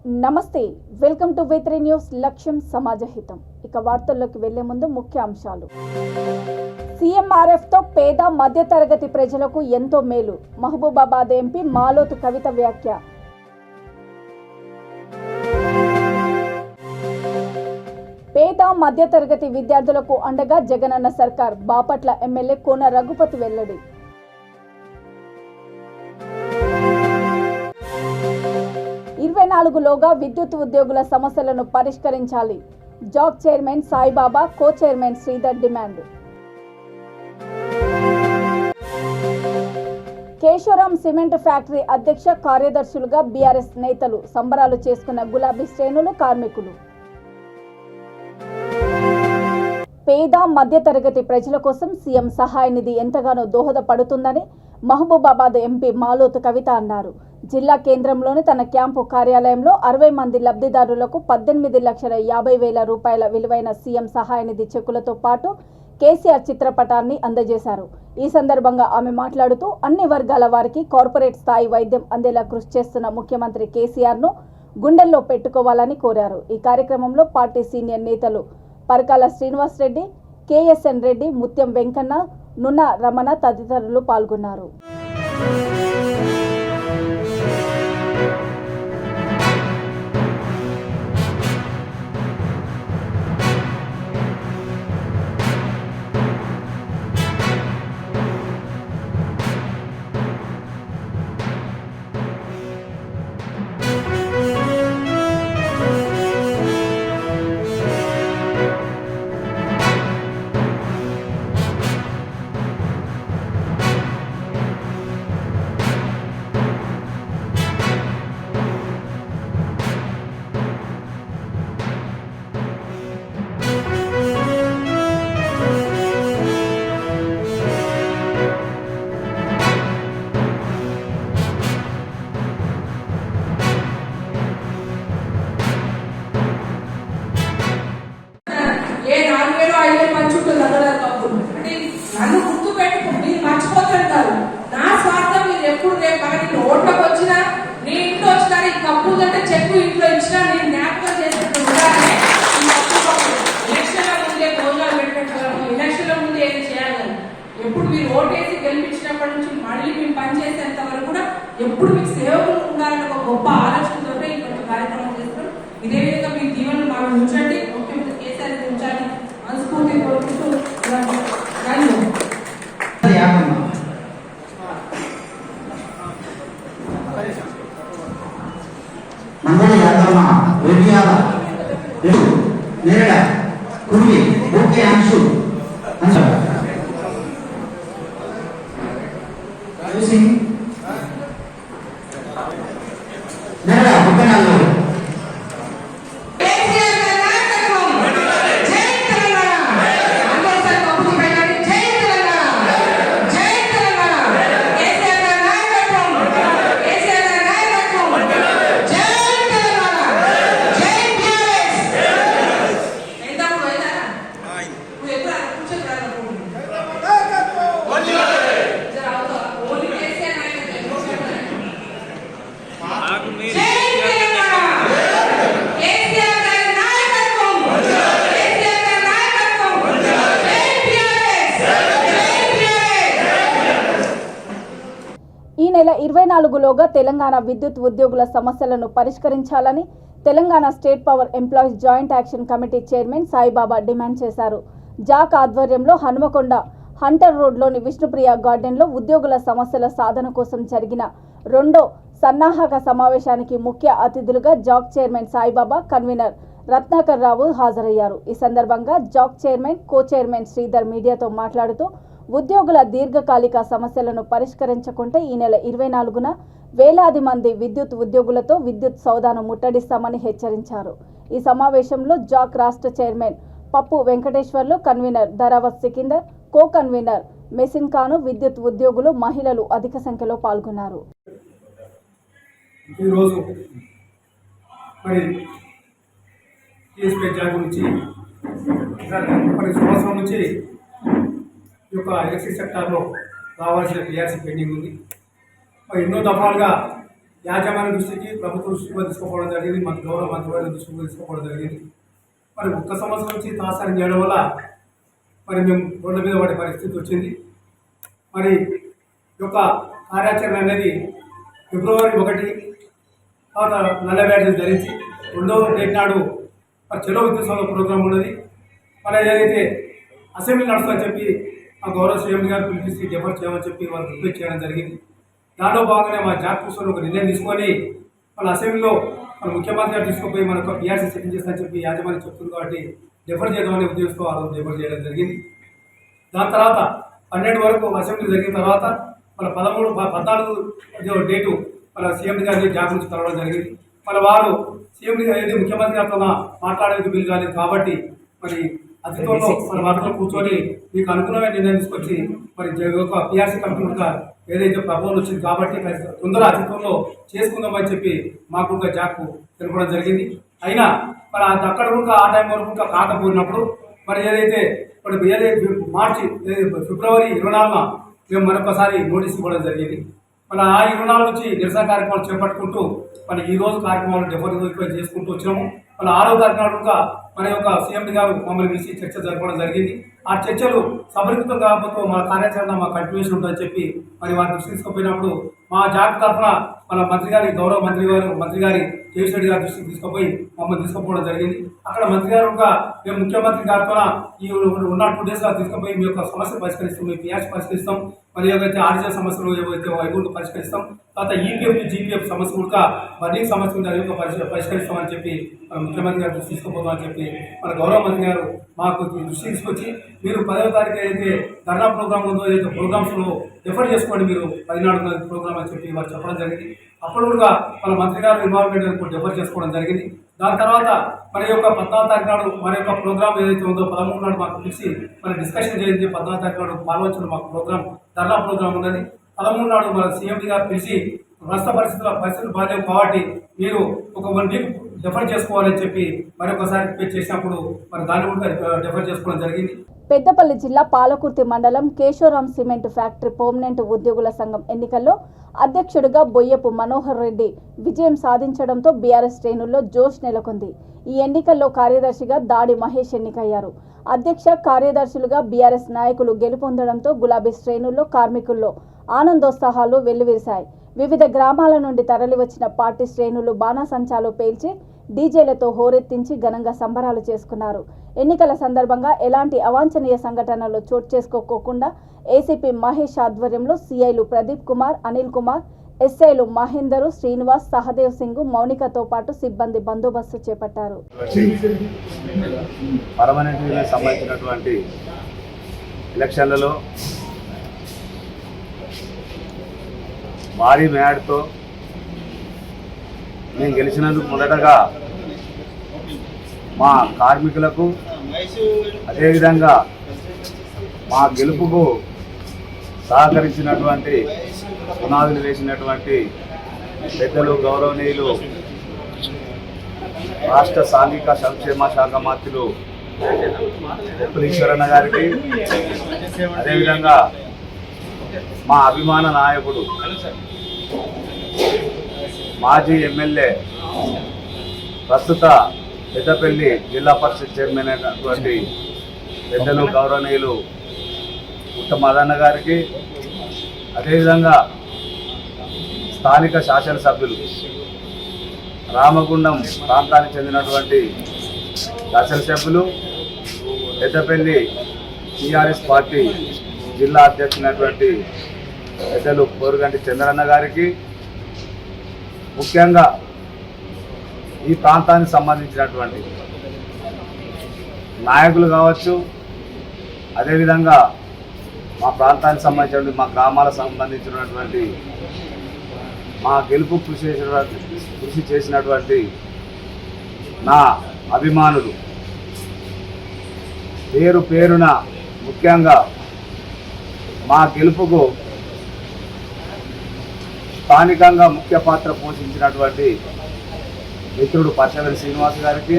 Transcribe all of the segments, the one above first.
నమస్తే, welcome to V3 news. లక్ష్యం సమాజహితం. ఇక వార్తల్లోకి వెళ్లే ముందు ముఖ్య అంశాలు. సీఎంఆర్ఎఫ్తో పేద మధ్యతరగతి ప్రజలకు ఎంతో మేలు. మహబూబాబాద్ ఎంపీ మాలోతు కవిత వ్యాఖ్య. పేద మధ్యతరగతి విద్యార్థులకు అండగా జగనన్న సర్కార్. బాపట్ల ఎమ్మెల్యే కోన రఘుపతి వెల్లడి. 24లోగా విద్యుత్ ఉద్యోగుల సమస్యలను పరిష్కరించాలి. జాక్ చైర్మన్ సాయిబాబా, కో chairman Sridhar demand. Keshavram cement factory అధ్యక్ష కార్యదర్శులుగా బీఆర్ఎస్ నేతలు. సంబరాలు చేసుకున్న గులాబీ శ్రేణులు, కార్మికులు. పేద మధ్యతరగతి ప్రజల కోసం సీఎం సహాయ నిధి ఎంతగానో దోహదపడుతుందని మహబూబాబాద్ ఎంపీ మాలోతు కవిత అన్నారు. జిల్లా కేంద్రంలోని తన క్యాంపు కార్యాలయంలో 60 మంది లబ్ధిదారులకు 18,50,000 రూపాయల విలువైన సీఎం సహాయ నిధి చెక్కులతో పాటు కేసీఆర్ చిత్రపటాన్ని అందజేశారు. ఈ సందర్భంగా ఆమె మాట్లాడుతూ అన్ని వర్గాల వారికి కార్పొరేట్ స్థాయి వైద్యం అందేలా కృషి చేస్తున్న ముఖ్యమంత్రి కేసీఆర్ను గుండెల్లో పెట్టుకోవాలని కోరారు. ఈ కార్యక్రమంలో పార్టీ సీనియర్ నేతలు పరకాల శ్రీనివాసరెడ్డి, కేఎస్ఎన్ రెడ్డి, ముత్యం వెంకన్న, నున్న రమణ తదితరులు పాల్గొన్నారు. నన్ను గుర్తు పెట్టుకో, మీరు మర్చిపోతుంటారు. నా స్వార్థం మీరు ఎప్పుడు రేపు నేను ఓట్లోకి వచ్చినా, నీ ఇంట్లో వచ్చినా, ఈ కప్పు అంటే చెక్కు ఇంట్లో ఇచ్చినా నేను జ్ఞాపకం చేసినట్టు ఉండాలి. ఎలక్షన్ల ముందే భోజనాలు పెట్టినట్టు, ఎలక్షన్ల ముందే ఏం చేయాలని ఎప్పుడు మీరు ఓటేసి గెలిపించినప్పటి నుంచి మళ్ళీ మేము పనిచేసేంత వరకు కూడా ఎప్పుడు మీకు సేవకులు ఉండాలని ఒక గొప్ప ఆలోచనతో ఈ కొంచెం కార్యక్రమం చేస్తాం. ఇదే విధంగా మీ దీవెనలు మాకు ఉంచండి, ముఖ్యమంత్రి కేసీఆర్ ఉంచాలి మనస్ఫూర్తి కోరుకుంటూ మండలి యాదమ్మ వేడియాల నేరడ కుర్మి ఓకే అంశు సింగ్ నేరడ ముప్పనాలు ఈ నెల 24లోగా తెలంగాణ విద్యుత్ ఉద్యోగుల సమస్యలను పరిష్కరించాలని Telangana state power employees joint action committee chairman Saibaba demand చేశారు. జాక్ ఆధ్వర్యంలో హనుమకొండ హంటర్ రోడ్లోని విష్ణుప్రియ గార్డెన్లో ఉద్యోగుల సమస్యల సాధన కోసం జరిగిన 2వ సన్నాహక సమావేశానికి ముఖ్య అతిథులుగా JAC chairman Saibaba, convener Ratnakar Rao హాజరయ్యారు. ఈ సందర్భంగా JAC chairman, co chairman Sridhar మీడియాతో మాట్లాడుతూ ఉద్యోగుల దీర్ఘకాలిక సమస్యలను పరిష్కరించకుంటే ఈ నెల 24న వేలాది మంది విద్యుత్ ఉద్యోగులతో విద్యుత్ సౌదాను ముట్టడిస్తామని హెచ్చరించారు. ఈ సమావేశంలో జాక్ రాష్ట్ర chairman Pappu Venkateswarlu, convener Dharavath Sikandar, co convener Mesin Khan, విద్యుత్ ఉద్యోగులు, మహిళలు అధిక సంఖ్యలో పాల్గొన్నారు. ఈ యొక్క ఎలక్ట్రిక్ సెక్టార్లో రావాల్సిన పిఆర్సీ పెండింగ్ ఉంది. ఎన్నో దఫాలుగా యాజమాన్య దృష్టికి ప్రభుత్వ దృష్టికి తీసుకోవడం జరిగింది, మన గౌరవ మంత్రివర్గ దృష్టికి తీసుకోవడం జరిగింది. మరి ఒక్క సంవత్సరం నుంచి తాసారం చేయడం వల్ల మరి మేము రోడ్ల మీద పడే పరిస్థితి వచ్చింది. మరి ఈ యొక్క కార్యాచరణ అనేది ఫిబ్రవరి 1 తర్వాత నల్ల బ్యాడ్జెస్ ధరించి 2వ డేట్ నాడు మరి చెలో విద్యుత్ ప్రోగ్రాం ఉన్నది. మరి ఏదైతే అసెంబ్లీ నడుస్తుందని చెప్పి మా గౌరవ సీఎం గారు పిలిపించి డెఫర్ చేయమని చెప్పి వాళ్ళు రిక్వెస్ట్ చేయడం జరిగింది. దాంట్లో భాగంగానే మా జాబ్ కూర్చొని ఒక నిర్ణయం తీసుకొని మన అసెంబ్లీలో మన ముఖ్యమంత్రి గారు తీసుకుపోయి మన ఒక పిఆర్సీ సెటిల్ చేస్తామని చెప్పి యాజమాన్యం చెప్తుంది కాబట్టి డెఫర్ చేద్దామని ఉద్దేశంతో ఆ రోజు డెఫర్ చేయడం జరిగింది. దాని తర్వాత 12 వరకు అసెంబ్లీ జరిగిన తర్వాత మన 14 డేటు మన సీఎం గారిని జాబ్ నుంచి కలవడం జరిగింది. మన వారు సీఎం గారు ముఖ్యమంత్రి గారితో మాట్లాడేందుకు వీలు కాలేదు కాబట్టి మరి అతిథుల్లో మన వారితో కూర్చొని మీకు అనుకూలమైన నిర్ణయం తీసుకొచ్చి మరి ఒక పిఆర్సీ కంపెనీ ఏదైతే ప్రభావం వచ్చింది కాబట్టి తొందర అతిథుల్లో చేసుకుందామని చెప్పి మాకు ఒక జాబ్ తెలపడం జరిగింది. అయినా మరి అక్కడ కూడా ఆ టైం వరకు ఇంకా కాకపోయినప్పుడు మరి ఏదైతే మార్చి ఫిబ్రవరి 24న మేము మరొకసారి నోటీస్ ఇవ్వడం జరిగింది. మన ఆ 24 నుంచి నిరసన కార్యక్రమాలు చేపట్టుకుంటూ మన ఈ రోజు కార్యక్రమాలు డెఫర్ చేసుకుంటూ వచ్చినాము. మన 6వ తారీఖున మన యొక్క సీఎం గారు మమ్మల్ని పిలిచి చర్చ జరపడం జరిగింది. ఆ చర్చలు సఫలీకృతం కాకపోతే మా కార్యాచరణ మా కంటిన్యూషన్ ఉంటుందని చెప్పి మరి వారిని దృష్టి తీసుకుపోయినప్పుడు మా జాబ్ తరఫున మన మంత్రి గారి గౌరవ మంత్రి గారి కేవీశ్వర రెడ్డి గారి దృష్టికి తీసుకుపోయి మమ్మల్ని తీసుకుపోవడం జరిగింది. అక్కడ మంత్రి గారు మేము ముఖ్యమంత్రి గారితో ఈ ఉన్న 2 డేస్ తీసుకుపోయి మీ యొక్క సమస్యలు పరిష్కరిస్తాం, మీ పిఆర్సీ పరిష్కరిస్తాం, మరి ఏవైతే ఆర్జీఎల్ సమస్యలు ఏవైతే వైపు పరిష్కరిస్తాం, తర్వాత ఈపీఎఫ్ జీపీఎఫ్ సమస్య కూడా బర్నింగ్ సమస్య పరిష్కరిస్తామని చెప్పి మన ముఖ్యమంత్రి గారు దృష్టి తీసుకుపోతామని చెప్పి మన గౌరవ మంత్రి గారు మాకు దృష్టి తీసుకొచ్చి మీరు 10వ తారీఖు ఏదైతే ధర్నా ప్రోగ్రామ్ ఉందో ఏదైతే ప్రోగ్రామ్స్లో రెఫర్ చేసుకోండి మీరు 14వ ప్రోగ్రామ్ అని చెప్పి వారు చెప్పడం జరిగింది. అప్పుడు కూడా మన మంత్రి గారు ఇన్వాల్వ్మెంట్ రెఫర్ చేసుకోవడం జరిగింది. దాని తర్వాత మన యొక్క 14వ తారీఖు నాడు మన యొక్క ప్రోగ్రామ్ ఏదైతే ఉందో 13 నాడు మాకు పిలిచి మన డిస్కషన్ చేయింది. 14వ తారీఖు నాడు పాల్గొచ్చిన మాకు ప్రోగ్రామ్ ధర్నా ప్రోగ్రామ్ ఉన్నది. 13 నాడు మన సీఎం గారు పిలిచి ప్రస్తుత పరిస్థితులు బాగాలేవు కాబట్టి మీరు ఒక 1 వీక్ డెఫర్ చేసుకోవాలని చెప్పి మరొకసారి రిక్వెస్ట్ చేసినప్పుడు మరి దాన్ని కూడా డెఫర్ చేసుకోవడం జరిగింది. పెద్దపల్లి జిల్లా పాలకుర్తి మండలం కేశవరాం సిమెంట్ ఫ్యాక్టరీ పర్మనెంట్ ఉద్యోగుల సంఘం ఎన్నికల్లో అధ్యక్షుడిగా బొయ్యపు మనోహర్ రెడ్డి విజయం సాధించడంతో బీఆర్ఎస్ శ్రేణుల్లో జోష్ నెలకొంది. ఈ ఎన్నికల్లో కార్యదర్శిగా దాడి మహేష్ ఎన్నికయ్యారు. అధ్యక్ష కార్యదర్శులుగా బీఆర్ఎస్ నాయకులు గెలుపొందడంతో గులాబీ శ్రేణుల్లో కార్మికుల్లో ఆనందోత్సాహాలు వెల్లువిరిశాయి. వివిధ గ్రామాల నుండి తరలివచ్చిన పార్టీ శ్రేణులు బాణాసంచాలు పేల్చి డీజేలతో హోరెత్తించి ఘనంగా సంబరాలు చేసుకున్నారు. ఎన్నికల సందర్భంగా ఎలాంటి అవాంఛనీయ సంఘటనలు చోటు చేసుకోకుండా ఏసీపీ మహేష్ ఆధ్వర్యంలో సీఐలు ప్రదీప్ కుమార్, అనిల్ కుమార్, ఎస్ఐలు మహేందరు, శ్రీనివాస్, సహదేవ్ సింగ్, మౌనికతో పాటు సిబ్బంది బందోబస్తు చేపట్టారు. పర్మనెంట్గా సంబంధించినటువంటి ఎలక్షన్లలో భారీ మేడతో మేము గెలిచినందుకు మొదటగా మా కార్మికులకు, అదేవిధంగా మా గెలుపుకు సహకరించినటువంటి పునాదులు వేసినటువంటి పెద్దలు, గౌరవనీయులు రాష్ట్ర సాంఘిక సంక్షేమ శాఖ మంత్రులు ఈశ్వరన్న గారికి, అదేవిధంగా మా అభిమాన నాయకుడు మాజీ ఎమ్మెల్యే ప్రస్తుత పెద్దపల్లి జిల్లా పరిషత్ చైర్మన్ అయినటువంటి పెద్దలు గౌరవనీయులు పుట్ట మదన్న గారికి, అదేవిధంగా స్థానిక శాసనసభ్యులు రామగుండం ప్రాంతానికి చెందినటువంటి శాసనసభ్యులు, పెద్దపల్లి టీఆర్ఎస్ పార్టీ జిల్లా అధ్యక్షులైనటువంటి పెద్దలు కోరుగంటి చంద్రన్న గారికి, ముఖ్యంగా ఈ ప్రాంతానికి సంబంధించినటువంటి నాయకులు కావచ్చు, అదేవిధంగా మా ప్రాంతానికి సంబంధించినటువంటి మా గ్రామాలకు సంబంధించినటువంటి మా గెలుపు కృషి చేసినటువంటి నా అభిమానులు పేరు పేరున, ముఖ్యంగా మా గెలుపుకు స్థానికంగా ముఖ్య పాత్ర పోషించినటువంటి మిత్రుడు పర్షవెల్ శ్రీనివాస్ గారికి,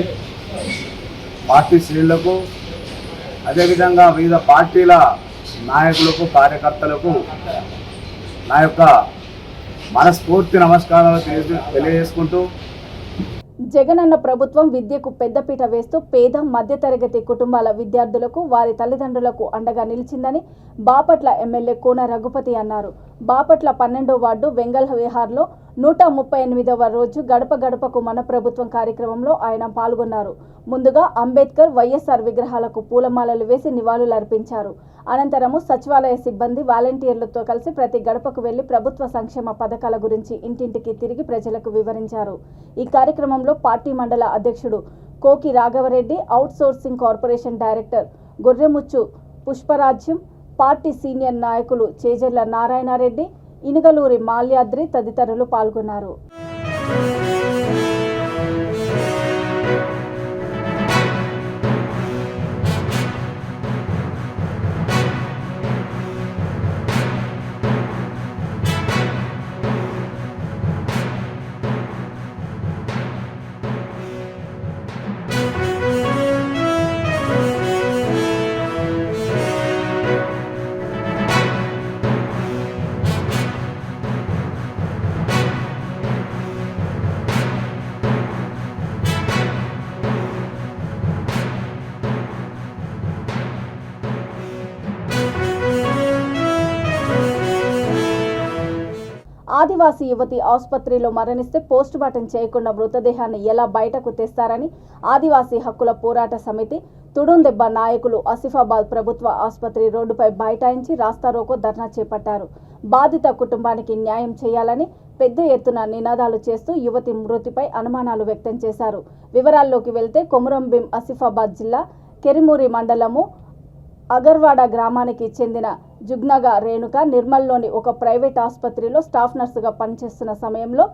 పార్టీ శ్రేణులకు, అదేవిధంగా వివిధ పార్టీల నాయకులకు, కార్యకర్తలకు నా యొక్క మనస్ఫూర్తి నమస్కారాలు తెలియజేసుకుంటూ జగనన్న ప్రభుత్వం విద్యకు పెద్దపీట వేస్తూ పేద మధ్యతరగతి కుటుంబాల విద్యార్థులకు వారి తల్లిదండ్రులకు అండగా నిలిచిందని బాపట్ల ఎమ్మెల్యే కోన రఘుపతి అన్నారు. బాపట్ల 12వ వార్డు వెంగళ విహార్లో 138వ రోజు గడప గడపకు మన ప్రభుత్వం కార్యక్రమంలో ఆయన పాల్గొన్నారు. ముందుగా అంబేద్కర్, వైఎస్ఆర్ విగ్రహాలకు పూలమాలలు వేసి నివాళులర్పించారు. అనంతరము సచివాలయ సిబ్బంది వాలంటీర్లతో కలిసి ప్రతి గడపకు వెళ్లి ప్రభుత్వ సంక్షేమ పథకాల గురించి ఇంటింటికి తిరిగి ప్రజలకు వివరించారు. ఈ కార్యక్రమంలో పార్టీ మండల అధ్యక్షుడు Koki Raghava Reddy, out sourcing corporation director Gorremucchu Pushparajyam, party senior నాయకులు చేజర్ల నారాయణరెడ్డి, ఇనుగలూరి మాల్యాద్రి తదితరులు పాల్గొన్నారు. ఆదివాసీ యువతి ఆసుపత్రిలో మరణిస్తే పోస్టుమార్టం చేయకుండా మృతదేహాన్ని ఎలా బయటకు తెస్తారని ఆదివాసీ హక్కుల పోరాట సమితి తుడుందెబ్బ నాయకులు ఆసిఫాబాద్ ప్రభుత్వ ఆసుపత్రి రోడ్డుపై బైఠాయించి రాస్తారోకో ధర్నా చేపట్టారు. బాధిత కుటుంబానికి న్యాయం చేయాలని పెద్ద ఎత్తున నినాదాలు చేస్తూ యువతి మృతిపై అనుమానాలు వ్యక్తం చేశారు. వివరాల్లోకి వెళ్తే కొమురంభీం ఆసిఫాబాద్ జిల్లా కెరిమూరి మండలము అగర్వాడ గ్రామానికి చెందిన జుగ్నగా రేణుక నిర్మల్లోని ఒక ప్రైవేట్ ఆసుపత్రిలో స్టాఫ్ నర్సుగా పనిచేస్తున్న సమయంలో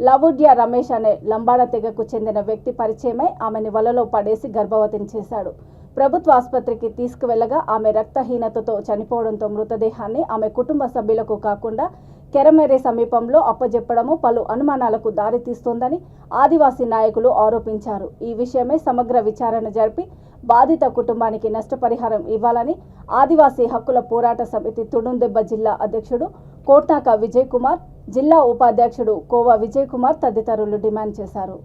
లవుడ్య రమేష్ అనే లంబాడ తెగకు చెందిన వ్యక్తి పరిచయమై ఆమెని వలలో పడేసి గర్భవతిని చేశాడు. ప్రభుత్వ ఆసుపత్రికి తీసుకువెళ్లగా ఆమె రక్తహీనతతో చనిపోవడంతో మృతదేహాన్ని ఆమె కుటుంబ సభ్యులకు కాకుండా కెరమెరే సమీపంలో అప్పజెప్పడము పలు అనుమానాలకు దారితీస్తోందని ఆదివాసీ నాయకులు ఆరోపించారు. ఈ విషయమై సమగ్ర విచారణ జరిపి బాధిత కుటుంబానికి నష్టపరిహారం ఇవ్వాలని ఆదివాసీ హక్కుల పోరాట సమితి తుడుందెబ్బ జిల్లా అధ్యక్షుడు కోట్నాక విజయ్ కుమార్, జిల్లా ఉపాధ్యక్షుడు కోవా విజయ్ కుమార్ తదితరులు డిమాండ్ చేశారు.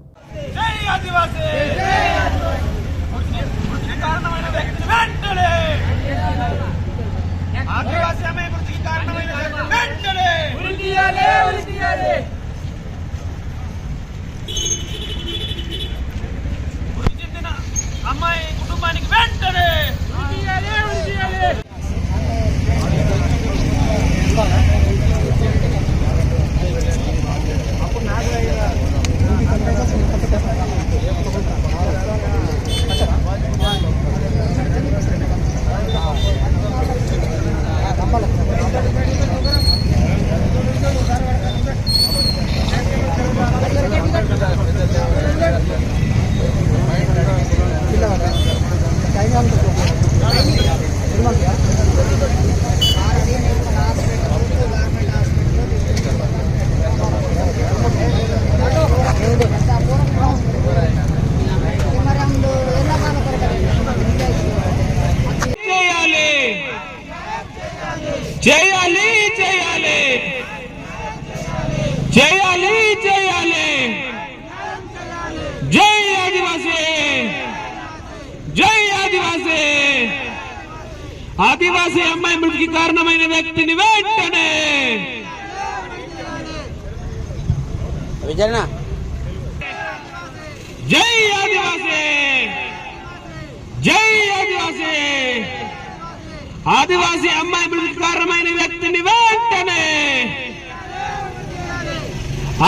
అమ్మాయి కుటుంబానికి వెంటనే చేయాలి చేయాలి చేయాలి చేయాలి. జై ఆదివాసీ, జై ఆదివాసీ. ఆదివాసీ అమ్మాయి మృతికి కారణమైన వ్యక్తిని వెంటనే జై ఆదివాసీ, జై ఆదివాసీ. ఆదివాసీ అమ్మాయి మృతికి కారణమైన వ్యక్తిని వెంటనే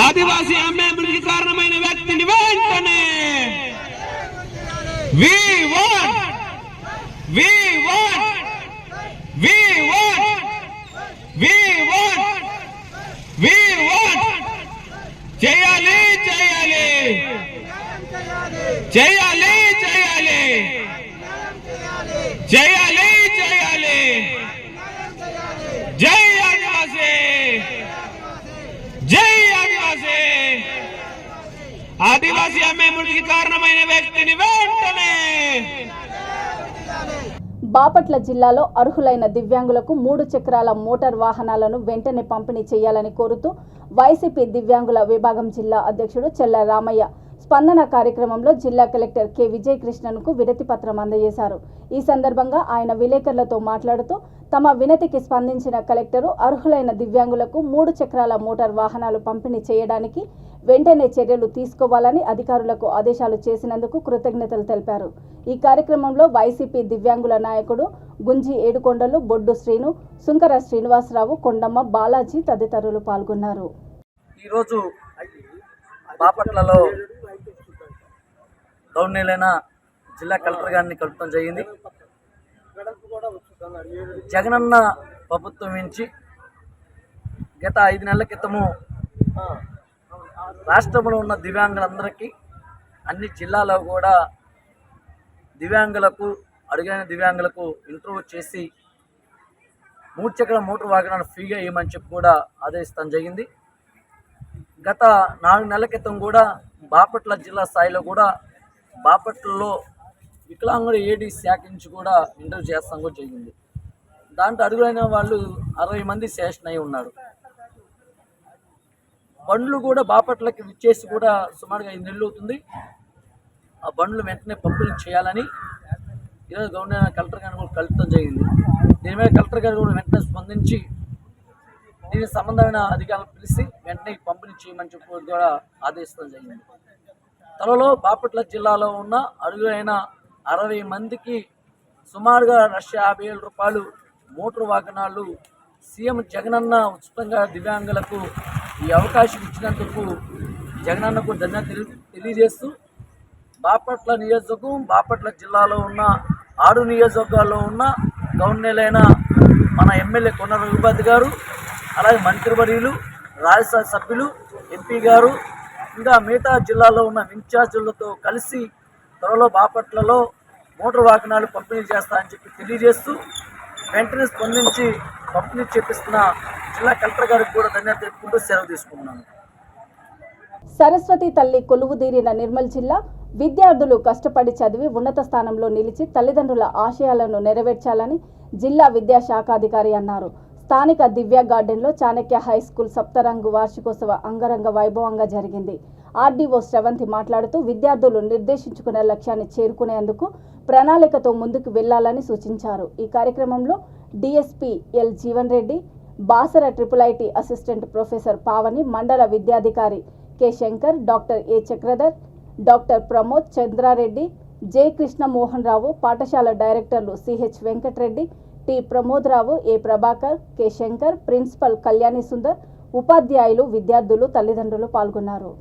ఆదివాసీ అమ్మాయి మృతికి కారణమైన వ్యక్తిని వెంటనే We want చేయాలి చేయాలి చేయాలి చేయాలి చేయాలి చేయాలి. జై ఆదివాసీ, జై ఆదివాసీ. ఆదివాసీ అమ్మాయి మృతికి కారణమైన వ్యక్తిని వెంటనే బాపట్ల జిల్లాలో అర్హులైన దివ్యాంగులకు 3 చక్రాల మోటార్ వాహనాలను వెంటనే పంపిణీ చేయాలని కోరుతూ వైసీపీ దివ్యాంగుల విభాగం జిల్లా అధ్యక్షుడు చెల్ల రామయ్య స్పందన కార్యక్రమంలో జిల్లా కలెక్టర్ కె విజయకృష్ణన్కు వినతి పత్రం అందజేశారు. ఈ సందర్భంగా ఆయన విలేకరులతో మాట్లాడుతూ తమ వినతికి స్పందించిన కలెక్టరు అర్హులైన దివ్యాంగులకు 3 చక్రాల మోటార్ వాహనాలు పంపిణీ చేయడానికి వెంటనే చర్యలు తీసుకోవాలని అధికారులకు ఆదేశాలు చేసినందుకు కృతజ్ఞతలు తెలిపారు. ఈ కార్యక్రమంలో వైసీపీ దివ్యాంగుల నాయకుడు గుంజి ఏడుకొండలు, బొడ్డు శ్రీను, సుంకర శ్రీనివాసరావు, కొండమ్మ, బాలాజీ తదితరులు పాల్గొన్నారు. ఈరోజు బాపట్లలో గవర్నీలైన జిల్లా కలెక్టర్ గారిని కలపడం జరిగింది. జగనన్న ప్రభుత్వం నుంచి గత 5 నెలల క్రితము రాష్ట్రంలో ఉన్న దివ్యాంగులందరికీ అన్ని జిల్లాలో కూడా దివ్యాంగులకు అడుగైన దివ్యాంగులకు ఇంటర్వ్యూ చేసి 3 చక్రాల మోటార్ వాహనాలు ఫ్రీగా ఇవ్వమని చెప్పి కూడా ఆదేశించడం జరిగింది. గత 4 నెలల క్రితం కూడా బాపట్ల జిల్లా స్థాయిలో కూడా బాపట్లలో వికలాంగుల ఏడీ శాఖ నుంచి కూడా ఇంటర్వ్యూ చేస్తాం కూడా జరిగింది. దాంట్లో అడుగులైన వాళ్ళు 60 మంది సెలెక్షన్ అయి ఉన్నారు. బండ్లు కూడా బాపట్లకి విచ్చేసి కూడా సుమారుగా 5 నెలలు అవుతుంది. ఆ బండ్లు వెంటనే పంపిణీ చేయాలని ఈరోజు గవర్నర్ కలెక్టర్ గారిని కూడా కలుపుతాం జరిగింది. దీని మీద కలెక్టర్ గారు కూడా వెంటనే స్పందించి దీనికి సంబంధమైన అధికారులను పిలిచి వెంటనే పంపిణీ చేయమని చెప్పి కూడా ఆదేశించడం జరిగింది. త్వరలో బాపట్ల జిల్లాలో ఉన్న అడుగులైన 60 మందికి సుమారుగా 1,50,000 రూపాయలు మోటార్ వాహనాలు సీఎం జగనన్న ఉచితంగా దివ్యాంగులకు ఈ అవకాశం ఇచ్చినందుకు జగనన్నకు ధన్యవాదాలు తెలియజేస్తూ బాపట్ల నియోజకవర్గం బాపట్ల జిల్లాలో ఉన్న 6 నియోజకవర్గాల్లో ఉన్న గవర్నర్లైన మన ఎమ్మెల్యే కొన్న రఘుపతి గారు, అలాగే మంత్రివర్యులు, రాజ్యసభ సభ్యులు, ఎంపీ గారు, ఇంకా మిగతా జిల్లాలో ఉన్న ఇన్ఛార్జీలతో కలిసి త్వరలో బాపట్లలో మోటార్ వాహనాలు పంపిణీ చేస్తారని చెప్పి తెలియజేస్తూ వెంటనే స్పందించి పంపిణీ చేపిస్తున్న జిల్లా కలెక్టర్ గారికి కూడా ధన్యవాదాలు తెలుపుకుంటూ సెలవు తీసుకుంటున్నాను. సరస్వతి తల్లి కొలువుదీరిన నిర్మల్ జిల్లా విద్యార్థులు కష్టపడి చదివి ఉన్నత స్థానంలో నిలిచి తల్లిదండ్రుల ఆశయాలను నెరవేర్చాలని జిల్లా విద్యాశాఖాధికారి అన్నారు. స్థానిక దివ్య గార్డెన్లో చాణక్య హై స్కూల్ సప్తరంగు వార్షికోత్సవ అంగరంగ వైభవంగా జరిగింది. ఆర్డీఓ శ్రవంతి మాట్లాడుతూ విద్యార్థులు నిర్దేశించుకున్న లక్ష్యాన్ని చేరుకునేందుకు ప్రణాళికతో ముందుకు వెళ్లాలని సూచించారు. ఈ కార్యక్రమంలో DSP L Jeevan Reddy, Basara IIIT assistant professor Pavani, మండల విద్యాధికారి K Shankar, doctor A Chakradhar, doctor Pramod Chandra Reddy, J Krishnamohan Rao, పాఠశాల డైరెక్టర్లు CH Venkata Reddy, T Pramoda Rao, A Prabhakar, K Shankar, principal Kalyani Sundar, ఉపాధ్యాయులు, విద్యార్థులు, తల్లిదండ్రులు పాల్గొన్నారు.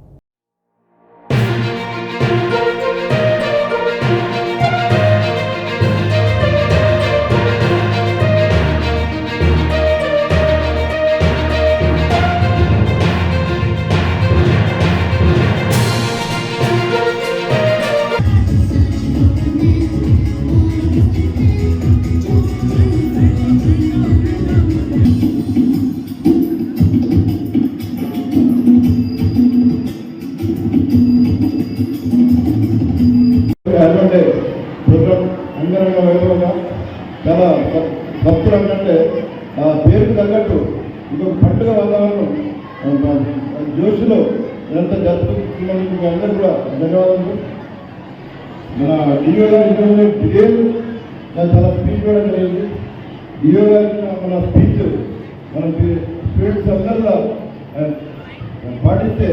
ప్రోగ్రాం అంగరంగ వైభవంగా చాలా భక్తులు అంటే ఆ పేరుకు తగ్గట్టు ఇంకొక పండుగ వాతావరణం జోషులో ఇదంతా జరుపుతున్నందుకు అందరూ కూడా ధన్యవాదాలు. మన డిఓ గారి డిఏలు చాలా స్పీచ్ కూడా జరిగింది. డిఓ గారి మన స్పీచ్ మన స్టూడెంట్స్ అందరూ పాటిస్తే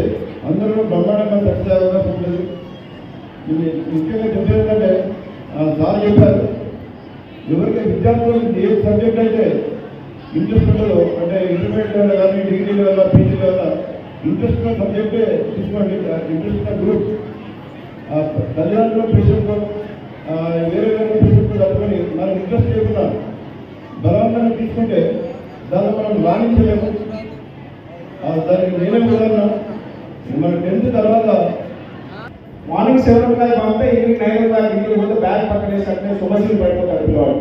అందరూ బ్రహ్మాండంగా సక్సెస్ అయ్యే అవకాశం ఉంటుంది. ఇది ముఖ్యంగా చెప్పేంటే సార్ చెప్పారు, ఎవరికి విద్యార్థులకు ఏ సబ్జెక్ట్ అయితే ఇంట్రెస్ట్ ఉండదో అంటే ఇంటర్మీడియట్ లెవెల్ కానీ degree level PG level interest ఉన్న సబ్జెక్టే తీసుకోండి. ఇంట్రెస్ట్ ఉన్న గ్రూప్ తల్లిదండ్రుల ప్రెషర్తో వేరే వేరే ప్రెషర్తో తప్పుకొని మనకు ఇంట్రెస్ట్ లేకుండా బలవంతంగా తీసుకుంటే దాన్ని మనం రాణించలేము. దానికి నేనే ఉదాహరణ, మన 10th తర్వాత మార్నింగ్ 7 o'clock పంపితే ఈవినింగ్ 9 o'clock ఇంటికి పోతే బ్యాగ్ పక్కన వేసి సమస్యలు పడిపోతారు పిల్లవాడు.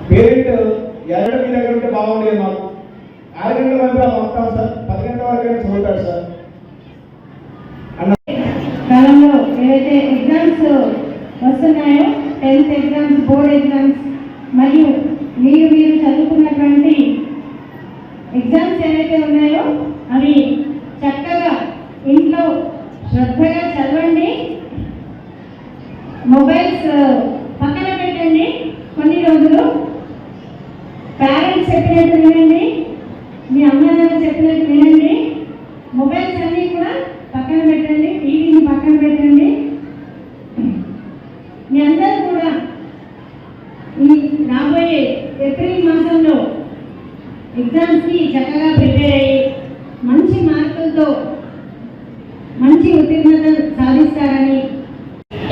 పేరెంట్ 2 మీ దగ్గర ఉంటే బాగుండేది. మాకు 6 గంటల వరకు పంపుతాం సార్, 10 గంటల వరకు చదువుతాడు సార్. కాలంలో ఏదైతే ఎగ్జామ్స్ వస్తున్నాయో 10th ఎగ్జామ్స్, బోర్డ్ ఎగ్జామ్స్ మరియు మీరు చదువుకున్నటువంటి ఎగ్జామ్స్ ఏవైతే ఉన్నాయో అవి చక్కగా ఇంట్లో శ్రద్ధగా చదవండి. మొబైల్స్ పక్కన పెట్టండి. కొన్ని రోజులు పేరెంట్స్ చెప్పినట్టు వినండి, మీ అమ్మ నాన్న చెప్పినట్టు వినండి. మొబైల్స్ అన్నీ కూడా పక్కన పెట్టండి, టీవీని పక్కన పెట్టండి. మీ అందరూ కూడా ఈ రాబోయే ఏప్రిల్ మాసంలో ఎగ్జామ్స్కి చక్కగా ప్రిపేర్ అయ్యి మంచి మార్కులతో మంచి ఉత్తీర్ణత సాధిస్తారని.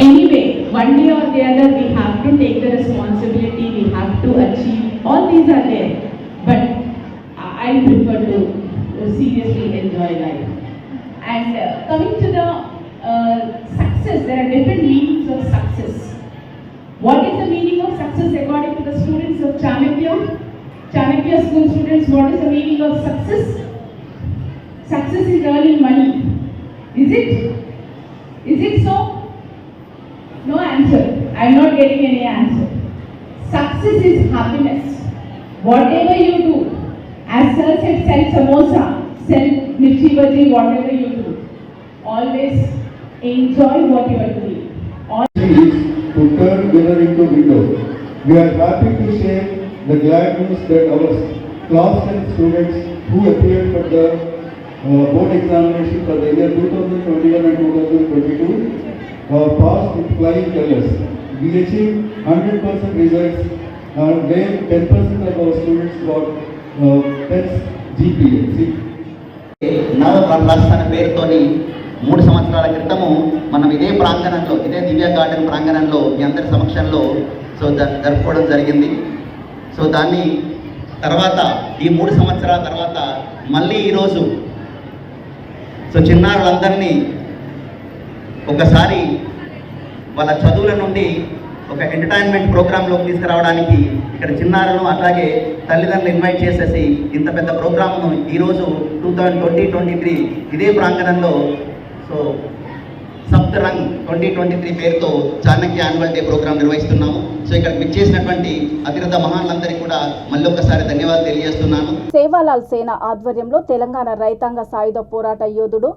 Anyway, one day or the other we have to take the responsibility, we have to achieve, all these are there, but I prefer to seriously enjoy life. And coming to the success, there are different meanings of success. What is the meaning of success according to the students of Chanakya school students? What is the meaning of success? Success is earning money. Is it? Is it so? No answer. I am not getting any answer. Success is happiness. Whatever you do, as sir said, sell samosa, sell mirchi bhaji, whatever you do, always enjoy what you are doing. To turn weather into window. We are happy to share the glad news that our class 10 students who appeared for the board examination for the year 2021 and 2022 passed with flying colors. We achieved 100% results, where 10% of our students got 10 GPA. నవ కల్లాస్ అనే పేరుతోని 3 సంవత్సరాల క్రితము మనం ఇదే ప్రాంగణంలో, ఇదే దివ్య garden ప్రాంగణంలో మీ అందరి సమక్షంలో జరుపుకోవడం జరిగింది. సో దాన్ని తర్వాత ఈ 3 సంవత్సరాల తర్వాత మళ్ళీ ఈరోజు చిన్నారులందరినీ ఒకసారి వాళ్ళ చదువుల నుండి ఒక ఎంటర్టైన్మెంట్ ప్రోగ్రాంలోకి తీసుకురావడానికి ఇక్కడ చిన్నారులను అట్లాగే తల్లిదండ్రులు ఇన్వైట్ చేసేసి ఇంత పెద్ద ప్రోగ్రామ్ను ఈరోజు 2023 ఇదే ప్రాంగణంలో సప్తరంగ్ 2023 పేరుతో చాణక్య యాన్యువల్ డే ప్రోగ్రామ్ నిర్వహిస్తున్నాము. సో ఇక్కడ విచ్చేసినటువంటి అతిరథ మహాన్లందరికీ కూడా మళ్ళీ ఒకసారి ధన్యవాదాలు తెలియజేస్తున్నాను. సేవాలాల్ సేన ఆధ్వర్యంలో తెలంగాణ రైతాంగ సాయుధ పోరాట యోధుడు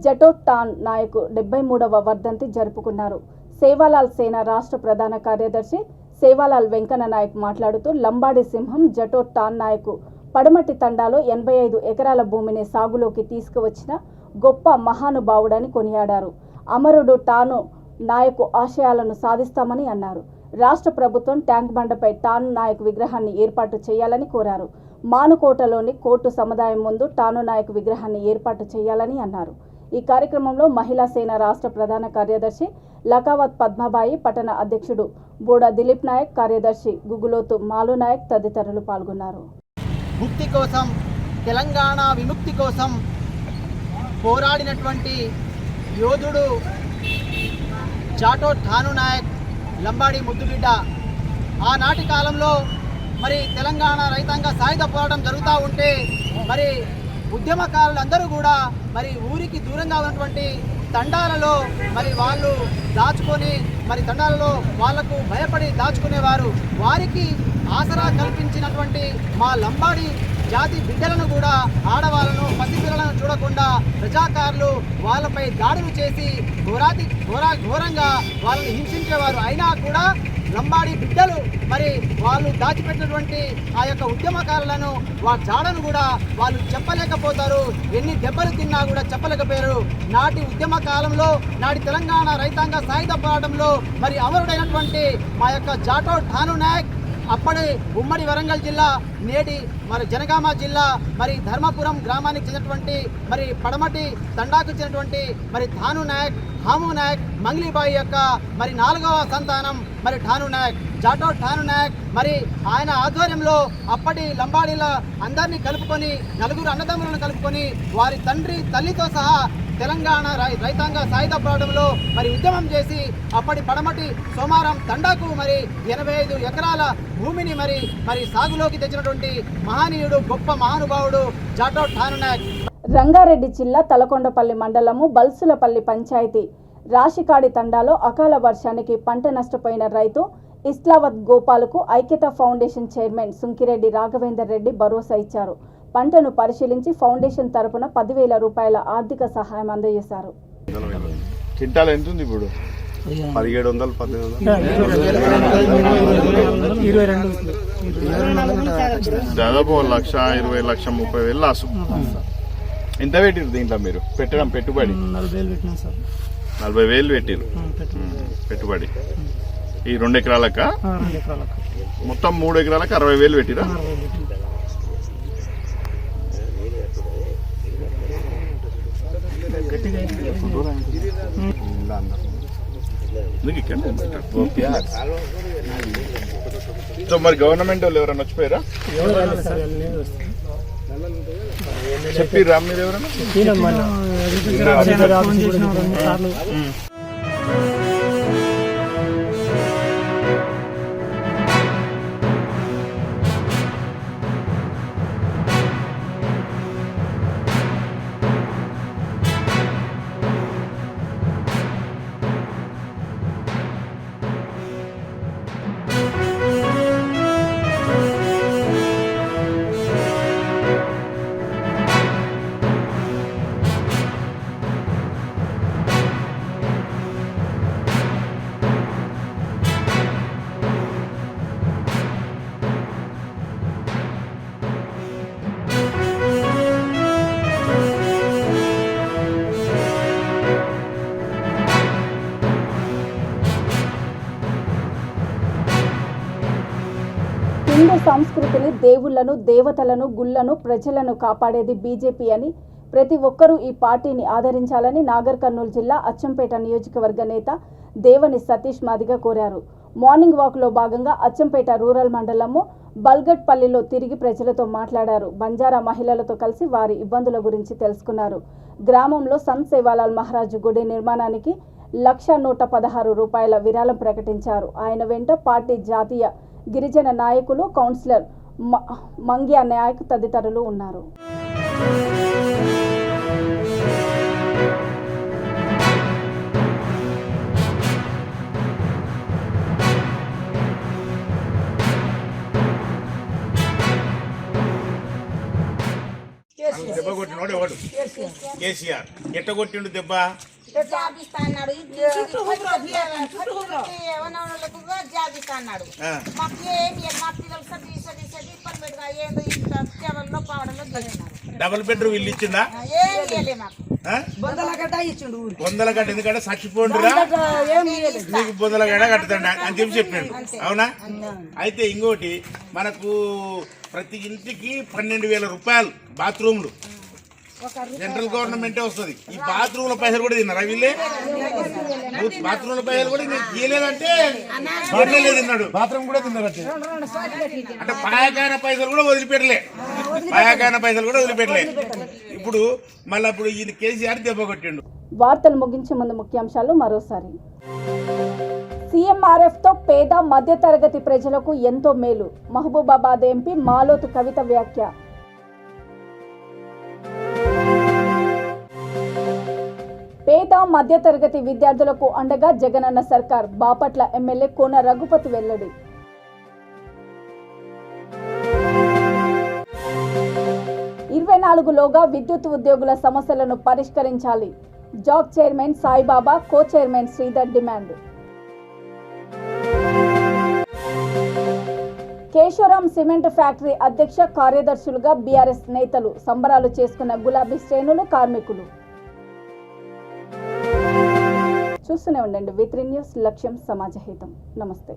జటో టాన్ నాయక్ 73వ వర్ధంతి జరుపుకున్నారు. సేవాలాల్ సేన రాష్ట్ర ప్రధాన కార్యదర్శి సేవాలాల్ వెంకన్న నాయక్ మాట్లాడుతూ లంబాడి సింహం జటో టాన్ నాయక్ పడమటి తండాలో 85 ఎకరాల భూమిని సాగులోకి తీసుకువచ్చిన గొప్ప మహానుభావుడని కొనియాడారు. అమరుడు టాను నాయక్ ఆశయాలను సాధిస్తామని అన్నారు. రాష్ట్ర ప్రభుత్వం ట్యాంక్ బండపై టాను నాయక్ విగ్రహాన్ని ఏర్పాటు చేయాలని కోరారు. మానుకోటలోని కోర్టు సముదాయం ముందు టాను నాయక్ విగ్రహాన్ని ఏర్పాటు చేయాలని అన్నారు. ఈ కార్యక్రమంలో మహిళా సేన రాష్ట్ర ప్రధాన కార్యదర్శి లకావత్ పద్మబాయి, పట్టణ అధ్యక్షుడు బోడ దిలీప్ నాయక్, కార్యదర్శి గుగులోతు మాలు నాయక్ తదితరులు పాల్గొన్నారు. ముక్తి కోసం, తెలంగాణ విముక్తి కోసం పోరాడినటువంటి యోధుడు జాటో ఠాను నాయక్, లంబాడి ముద్దుబిడ్డ. ఆనాటి కాలంలో మరి తెలంగాణ రైతాంగ సాయుధ పోరాటం జరుగుతూ ఉంటే మరి ఉద్యమకారులందరూ కూడా మరి ఊరికి దూరంగా ఉన్నటువంటి తండాలలో మరి వాళ్ళు దాచుకొని మరి తండాలలో వాళ్లకు భయపడి దాచుకునేవారు. వారికి ఆసరా కల్పించినటువంటి మా లంబాడి జాతి బిడ్డలను కూడా, ఆడవాళ్ళను, పసిపిల్లలను చూడకుండా ప్రజాకారులు వాళ్ళపై దాడులు చేసి ఘోరంగా వాళ్ళని హింసించేవారు. అయినా కూడా లంబాడి బిడ్డలు మరి వాళ్ళు దాచిపెట్టినటువంటి ఆ యొక్క ఉద్యమకారులను, వాళ్ళ జాడను కూడా వాళ్ళు చెప్పలేకపోతారు. ఎన్ని దెబ్బలు తిన్నా కూడా చెప్పలేకపోయారు. నాటి ఉద్యమ కాలంలో, నాటి తెలంగాణ రైతాంగ సాయుధ పోరాటంలో మరి అమరుడైనటువంటి మా యొక్క జాటో ఠాను నాయక్ అప్పటి ఉమ్మడి వరంగల్ జిల్లా, నేటి మరి జనగామ జిల్లా మరి ధర్మపురం గ్రామానికి చెందినటువంటి మరి పడమటి తండాకు చెందినటువంటి మరి ఠాను నాయక్, హాము నాయక్, మంగ్లీబాయి యొక్క మరి 4వ సంతానం మరి ఠాను నాయక్, జాటో ఠాను నాయక్. మరి ఆయన ఆధ్వర్యంలో అప్పటి లంబాడీల అందరినీ కలుపుకొని, 4 అన్నదమ్ములను కలుపుకొని వారి తండ్రి తల్లితో సహా తెలంగాణ రైతాంగ సాయుధ పోరాటంలో మరి ఉద్యమం చేసి అప్పటి పడమటి సోమారం తండాకు మరి 85 ఎకరాల భూమిని మరి సాగులోకి తెచ్చినటువంటి మహనీయుడు, గొప్ప మహానుభావుడు జాటో ఠాను నాయక్. రంగారెడ్డి జిల్లా తలకొండపల్లి మండలము బల్సులపల్లి పంచాయతీ రాశికాడి తండాలో అకాల వర్షానికి పంట నష్టపోయిన రైతు ఇస్లావత్ గోపాల్కు ఐక్యత ఫౌండేషన్ చైర్మన్ సుంకిరెడ్డి రాఘవేందర్ రెడ్డి భరోసా ఇచ్చారు. పంటను పరిశీలించి ఫౌండేషన్ తరపున 10,000 రూపాయల ఆర్థిక సహాయం అందజేశారు. క్వింటాల్ ఎంత ఉంది ఇప్పుడు? 1700, 1800, దాదాపు 1,20,30,000 లాసు. ఎంత పెట్టిరు దీంట్లో? మీరు పెట్టడం పెట్టుబడి 40,000 పెట్టిరు పెట్టుబడి. ఈ 2 ఎకరాలక మొత్తం 3 ఎకరాలకు 60,000 పెట్టిరా? సో మరి గవర్నమెంట్ వాళ్ళు ఎవరైనా వచ్చిపోయారా? చెప్పిరా మీరు ఎవరైనా? హిందూ సంస్కృతిని, దేవుళ్లను, దేవతలను, గుళ్లను, ప్రజలను కాపాడేది బీజేపీ అని ప్రతి ఒక్కరూ ఈ పార్టీని ఆదరించాలని నాగర్ కర్నూలు జిల్లా అచ్చంపేట నియోజకవర్గ నేత దేవని సతీష్ మాదిగ కోరారు. మార్నింగ్ వాక్లో భాగంగా అచ్చంపేట రూరల్ మండలము బల్గట్పల్లిలో తిరిగి ప్రజలతో మాట్లాడారు. బంజారా మహిళలతో కలిసి వారి ఇబ్బందుల గురించి తెలుసుకున్నారు. గ్రామంలో సంత్ సేవాలాల్ మహారాజు గుడి నిర్మాణానికి 1,116 రూపాయల విరాళం ప్రకటించారు. ఆయన వెంట పార్టీ జాతీయ గిరిజన నాయకులు, కౌన్సిలర్ మంగ్యా నాయక్ తదితరులు ఉన్నారు. దెబ్బ కొట్టినోడు ఎవడు? కేసీఆర్. ఎట్ట కొట్టిండు దెబ్బ? డబుల్ బెడ్రూమ్ ఇల్లు ఇచ్చిందా? 100 గడ్డ. ఎందుకంటే చచ్చిపోండిరా నీకు 100 గడ్డ కట్టుతాండి అని చెప్పాడు. అవునా? అయితే ఇంకోటి, మనకు ప్రతి ఇంటికి 12,000 రూపాయలు బాత్రూమ్లు సెంట్రల్ గవర్నమెంటే వస్తుంది. ఈ బాత్రూమ్ల పైసలు కూడా తిన్నారా వీళ్ళే? బాత్రూమ్ల పైసలు కూడా తీయలేదంటే తిన్నాడు. బాత్రూమ్ కూడా తిన్నారంటే అంటే పాయకాన పైసలు కూడా వదిలిపెట్టలే. ఇప్పుడు మళ్ళీ ఇప్పుడు ఈ కేసీఆర్ దెబ్బ కొట్టిండు. వార్తలు ముగించే ముందు ముఖ్యాంశాలు మరోసారి. సీఎంఆర్ఎఫ్ తో పేద మధ్యతరగతి ప్రజలకు ఎంతో మేలు. మహబూబాబాద్ ఎంపీ మాలోతు కవిత వ్యాఖ్య. పేద మధ్యతరగతి విద్యార్థులకు అండగా జగనన్న సర్కార్. బాపట్ల ఎమ్మెల్యే కోన రఘుపతి వెల్లడి. 24లోగా విద్యుత్ ఉద్యోగుల సమస్యలను పరిష్కరించాలి. జాక్ చైర్మన్ సాయిబాబా, కో chairman Sridhar demand. Keshavram cement factory అధ్యక్ష కార్యదర్శులుగా బీఆర్ఎస్ నేతలు. సంబరాలు చేసుకున్న గులాబీ శ్రేణులు, కార్మికులు. చూస్తూనే ఉండండి V3 న్యూస్. లక్ష్యం సమాజహితం. నమస్తే.